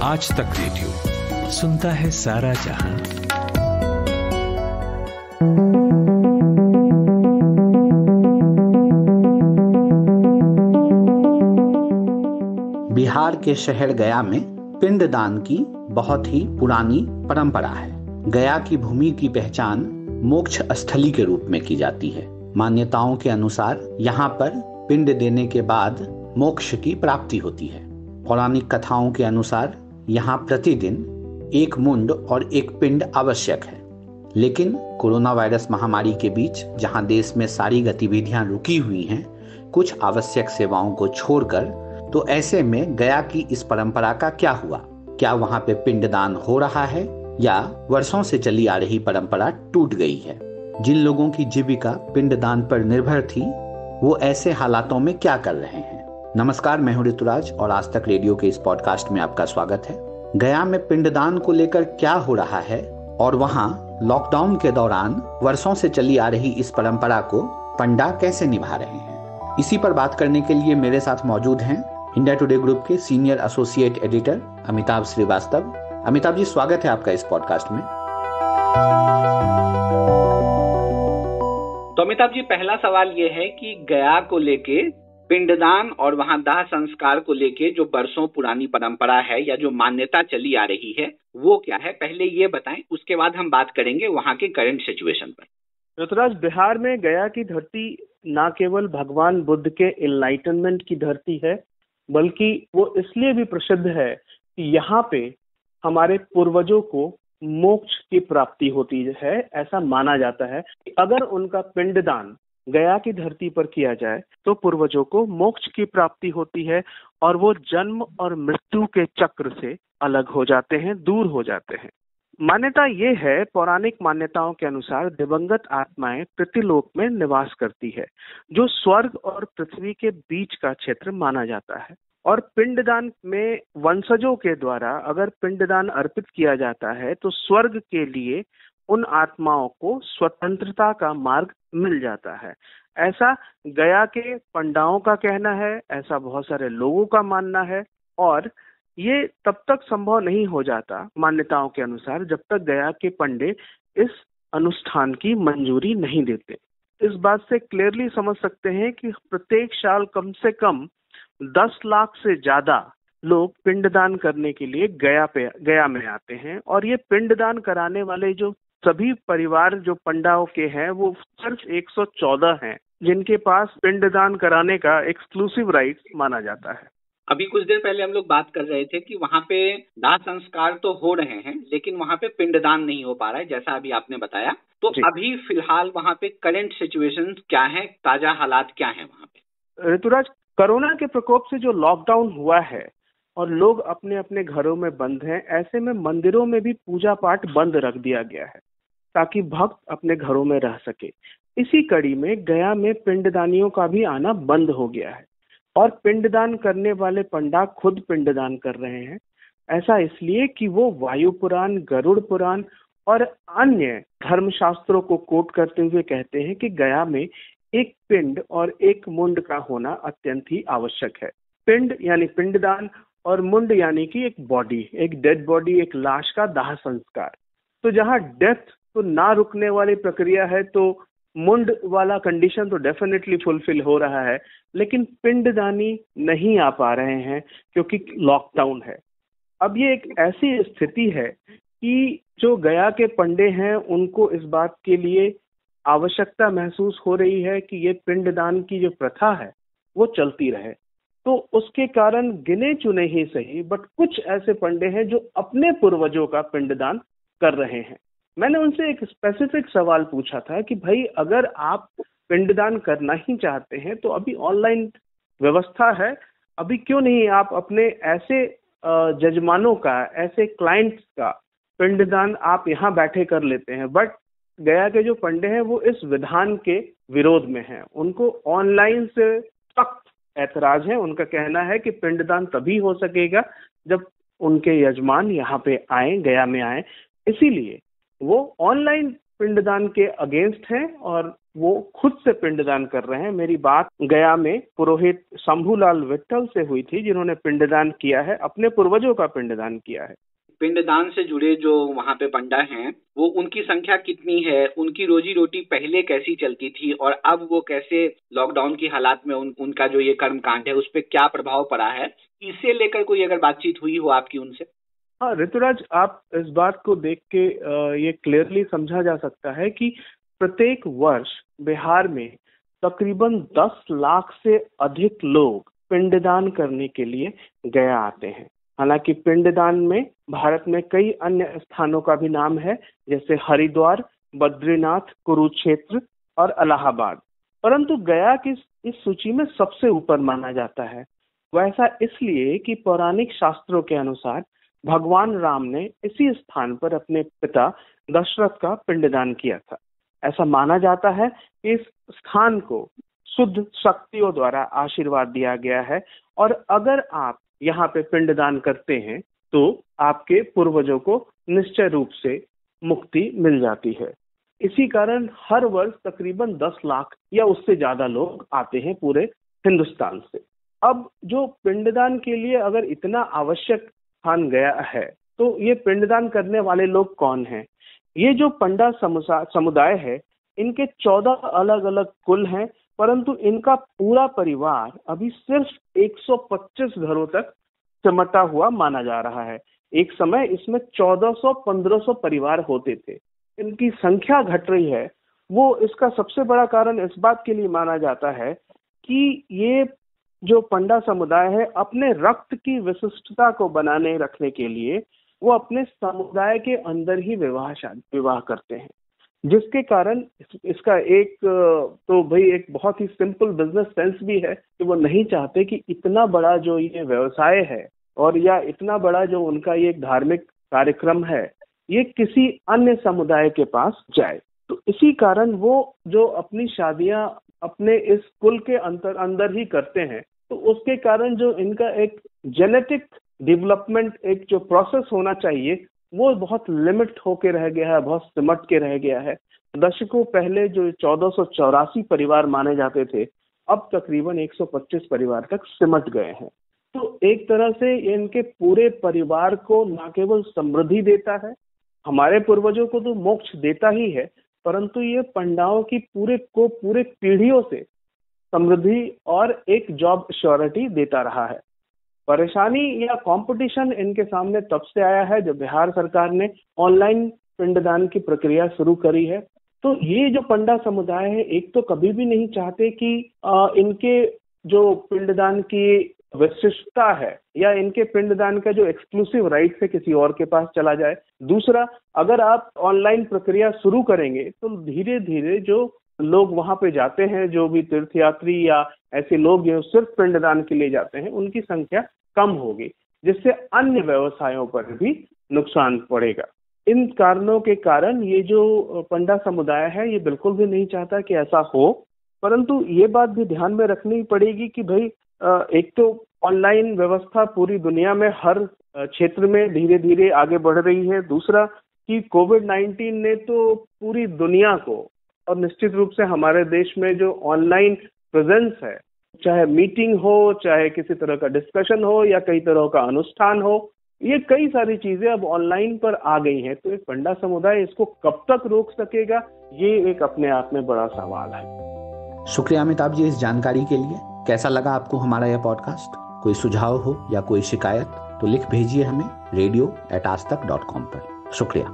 आज तक रेडियो सुनता है सारा जहां। बिहार के शहर गया में पिंडदान की बहुत ही पुरानी परंपरा है। गया की भूमि की पहचान मोक्ष स्थली के रूप में की जाती है। मान्यताओं के अनुसार यहाँ पर पिंड देने के बाद मोक्ष की प्राप्ति होती है। पौराणिक कथाओं के अनुसार यहाँ प्रतिदिन एक मुंड और एक पिंड आवश्यक है, लेकिन कोरोना वायरस महामारी के बीच जहाँ देश में सारी गतिविधियां रुकी हुई हैं, कुछ आवश्यक सेवाओं को छोड़कर, तो ऐसे में गया की इस परंपरा का क्या हुआ? क्या वहाँ पे पिंडदान हो रहा है या वर्षों से चली आ रही परंपरा टूट गई है? जिन लोगों की जीविका पिंडदान पर निर्भर थी, वो ऐसे हालातों में क्या कर रहे हैं? नमस्कार, मैं हूं ऋतुराज और आज तक रेडियो के इस पॉडकास्ट में आपका स्वागत है। गया में पिंडदान को लेकर क्या हो रहा है और वहां लॉकडाउन के दौरान वर्षों से चली आ रही इस परंपरा को पंडा कैसे निभा रहे हैं, इसी पर बात करने के लिए मेरे साथ मौजूद हैं इंडिया टुडे ग्रुप के senior associate editor Amitabh Srivastava. Amitabh ji, स्वागत है आपका इस पॉडकास्ट में। तो अमिताभ जी, पहला सवाल ये है कि गया को लेके पिंडदान और वहां दाह संस्कार को लेके जो बरसों पुरानी परंपरा है या जो मान्यता चली आ रही है, वो क्या है? पहले ये बताएं, उसके बाद हम बात करेंगे वहां के करंट सिचुएशन पर। ऋतुराज, बिहार में गया की धरती न केवल भगवान बुद्ध के एनलाइटनमेंट की धरती है, बल्कि वो इसलिए भी प्रसिद्ध है कि यहाँ पे हमारे पूर्वजों को मोक्ष की प्राप्ति होती है। ऐसा माना जाता है कि अगर उनका पिंडदान गया की धरती पर किया जाए तो पूर्वजों को मोक्ष की प्राप्ति होती है और वो जन्म और मृत्यु के चक्र से अलग हो जाते हैं, दूर हो जाते हैं। मान्यता ये है, पौराणिक मान्यताओं के अनुसार दिवंगत आत्माएं पृथ्वीलोक में निवास करती है, जो स्वर्ग और पृथ्वी के बीच का क्षेत्र माना जाता है। और पिंडदान में वंशजों के द्वारा अगर पिंडदान अर्पित किया जाता है तो स्वर्ग के लिए उन आत्माओं को स्वतंत्रता का मार्ग मिल जाता है। ऐसा गया के पंडाओं का कहना है, ऐसा बहुत सारे लोगों का मानना है। और ये तब तक संभव नहीं हो जाता मान्यताओं के अनुसार जब तक गया के पंडे इस अनुष्ठान की मंजूरी नहीं देते। इस बात से क्लियरली समझ सकते हैं कि प्रत्येक साल कम से कम 10 लाख से ज्यादा लोग पिंडदान करने के लिए गया में आते हैं। और ये पिंडदान कराने वाले जो सभी परिवार जो पंडाओं के हैं, वो सिर्फ 114 हैं जिनके पास पिंडदान कराने का एक्सक्लूसिव राइट माना जाता है। अभी कुछ देर पहले हम लोग बात कर रहे थे कि वहाँ पे दाह संस्कार तो हो रहे हैं, लेकिन वहाँ पे पिंडदान नहीं हो पा रहा है, जैसा अभी आपने बताया। तो अभी फिलहाल वहाँ पे करंट सिचुएशन क्या है, ताजा हालात क्या है वहाँ पे? ऋतुराज, कोरोना के प्रकोप से जो लॉकडाउन हुआ है और लोग अपने अपने घरों में बंद हैं, ऐसे में मंदिरों में भी पूजा पाठ बंद रख दिया गया है ताकि भक्त अपने घरों में रह सके। इसी कड़ी में गया में पिंडदानियों का भी आना बंद हो गया है और पिंडदान करने वाले पंडा खुद पिंडदान कर रहे हैं। ऐसा इसलिए कि वो वायु पुराण, गरुड़ पुराण और अन्य धर्मशास्त्रों को कोट करते हुए कहते हैं कि गया में एक पिंड और एक मुंड का होना अत्यंत ही आवश्यक है। पिंड यानी पिंडदान और मुंड यानी कि एक बॉडी, एक डेड बॉडी, एक लाश का दाह संस्कार। तो जहाँ डेथ तो ना रुकने वाली प्रक्रिया है, तो मुंड वाला कंडीशन तो डेफिनेटली फुलफिल हो रहा है, लेकिन पिंडदानी नहीं आ पा रहे हैं क्योंकि लॉकडाउन है। अब ये एक ऐसी स्थिति है कि जो गया के पंडे हैं उनको इस बात के लिए आवश्यकता महसूस हो रही है कि ये पिंडदान की जो प्रथा है वो चलती रहे। तो उसके कारण गिने चुने ही सही, बट कुछ ऐसे पंडे हैं जो अपने पूर्वजों का पिंडदान कर रहे हैं। मैंने उनसे एक स्पेसिफिक सवाल पूछा था कि भाई, अगर आप पिंडदान करना ही चाहते हैं तो अभी ऑनलाइन व्यवस्था है, अभी क्यों नहीं आप अपने ऐसे जजमानों का, ऐसे क्लाइंट्स का पिंडदान आप यहाँ बैठे कर लेते हैं। बट गया के जो पंडे हैं वो इस विधान के विरोध में हैं। उनको ऑनलाइन से सख्त ऐतराज है। उनका कहना है कि पिंडदान तभी हो सकेगा जब उनके यजमान यहाँ पे आए, गया में आए। इसीलिए वो ऑनलाइन पिंडदान के अगेंस्ट हैं और वो खुद से पिंडदान कर रहे हैं। मेरी बात गया में पुरोहित शंभूलाल विट्ठल से हुई थी, जिन्होंने पिंडदान किया है, अपने पूर्वजों का पिंडदान किया है। पिंडदान से जुड़े जो वहाँ पे पंडा हैं, वो उनकी संख्या कितनी है, उनकी रोजी रोटी पहले कैसी चलती थी और अब वो कैसे लॉकडाउन की हालात में उनका जो ये कर्म कांड है उस पर क्या प्रभाव पड़ा है, इसे लेकर कोई अगर बातचीत हुई हो आपकी उनसे? हाँ ऋतुराज, आप इस बात को देख के ये क्लियरली समझा जा सकता है कि प्रत्येक वर्ष बिहार में तकरीबन 10 लाख से अधिक लोग पिंडदान करने के लिए गया आते हैं। हालांकि पिंडदान में भारत में कई अन्य स्थानों का भी नाम है, जैसे हरिद्वार, बद्रीनाथ, कुरुक्षेत्र और इलाहाबाद, परंतु गया की इस सूची में सबसे ऊपर माना जाता है। वैसा इसलिए कि पौराणिक शास्त्रों के अनुसार भगवान राम ने इसी स्थान पर अपने पिता दशरथ का पिंडदान किया था। ऐसा माना जाता है कि इस स्थान को शुद्ध शक्तियों द्वारा आशीर्वाद दिया गया है और अगर आप यहाँ पे पिंडदान करते हैं तो आपके पूर्वजों को निश्चय रूप से मुक्ति मिल जाती है। इसी कारण हर वर्ष तकरीबन 10 लाख या उससे ज्यादा लोग आते हैं पूरे हिंदुस्तान से। अब जो पिंडदान के लिए अगर इतना आवश्यक स्थान गया है, तो ये पिंडदान करने वाले लोग कौन हैं? ये जो पंडा समुदाय है, इनके 14 अलग अलग कुल हैं, परंतु इनका पूरा परिवार अभी सिर्फ 125 घरों तक सिमटा हुआ माना जा रहा है। एक समय इसमें 1400-1500 परिवार होते थे। इनकी संख्या घट रही है। वो इसका सबसे बड़ा कारण इस बात के लिए माना जाता है कि ये जो पंडा समुदाय है, अपने रक्त की विशिष्टता को बनाने रखने के लिए वो अपने समुदाय के अंदर ही विवाह करते हैं, जिसके कारण इसका एक बहुत ही सिंपल बिजनेस सेंस भी है कि वो नहीं चाहते कि इतना बड़ा जो ये व्यवसाय है और या इतना बड़ा जो उनका ये धार्मिक कार्यक्रम है, ये किसी अन्य समुदाय के पास जाए। तो इसी कारण वो जो अपनी शादियां अपने इस कुल के अंदर ही करते हैं, तो उसके कारण जो इनका एक जेनेटिक डेवलपमेंट, एक जो प्रोसेस होना चाहिए, वो बहुत लिमिट होके रह गया है, बहुत सिमट के रह गया है। दशकों पहले जो 1484 परिवार माने जाते थे, अब तकरीबन 125 परिवार तक सिमट गए हैं। तो एक तरह से इनके पूरे परिवार को न केवल समृद्धि देता है, हमारे पूर्वजों को तो मोक्ष देता ही है, परंतु ये पंडाओं की पूरे पीढ़ियों से समृद्धि और एक जॉब श्योरिटी देता रहा है। परेशानी या कंपटीशन इनके सामने तब से आया है जब बिहार सरकार ने ऑनलाइन पिंडदान की प्रक्रिया शुरू करी है। तो ये जो पंडा समुदाय है, एक तो कभी भी नहीं चाहते कि इनके जो पिंडदान की विशिष्टता है या इनके पिंडदान का जो एक्सक्लूसिव राइट है किसी और के पास चला जाए। दूसरा, अगर आप ऑनलाइन प्रक्रिया शुरू करेंगे तो धीरे धीरे जो लोग वहां पे जाते हैं, जो भी तीर्थयात्री या ऐसे लोग जो सिर्फ पिंडदान के लिए जाते हैं, उनकी संख्या कम होगी, जिससे अन्य व्यवसायों पर भी नुकसान पड़ेगा। इन कारणों के कारण ये जो पंडा समुदाय है, ये बिल्कुल भी नहीं चाहता कि ऐसा हो, परंतु ये बात भी ध्यान में रखनी पड़ेगी कि भाई एक तो ऑनलाइन व्यवस्था पूरी दुनिया में हर क्षेत्र में धीरे धीरे आगे बढ़ रही है। दूसरा कि कोविड-19 ने तो पूरी दुनिया को और निश्चित रूप से हमारे देश में जो ऑनलाइन प्रेजेंस है, चाहे मीटिंग हो, चाहे किसी तरह का डिस्कशन हो या कई तरह का अनुष्ठान हो, ये कई सारी चीजें अब ऑनलाइन पर आ गई हैं। तो एक पंडा समुदाय इसको कब तक रोक सकेगा, ये एक अपने आप में बड़ा सवाल है। शुक्रिया अमिताभ जी इस जानकारी के लिए। कैसा लगा आपको हमारा यह पॉडकास्ट? कोई सुझाव हो या कोई शिकायत तो लिख भेजिए हमें radio@aajtak.com पर। शुक्रिया।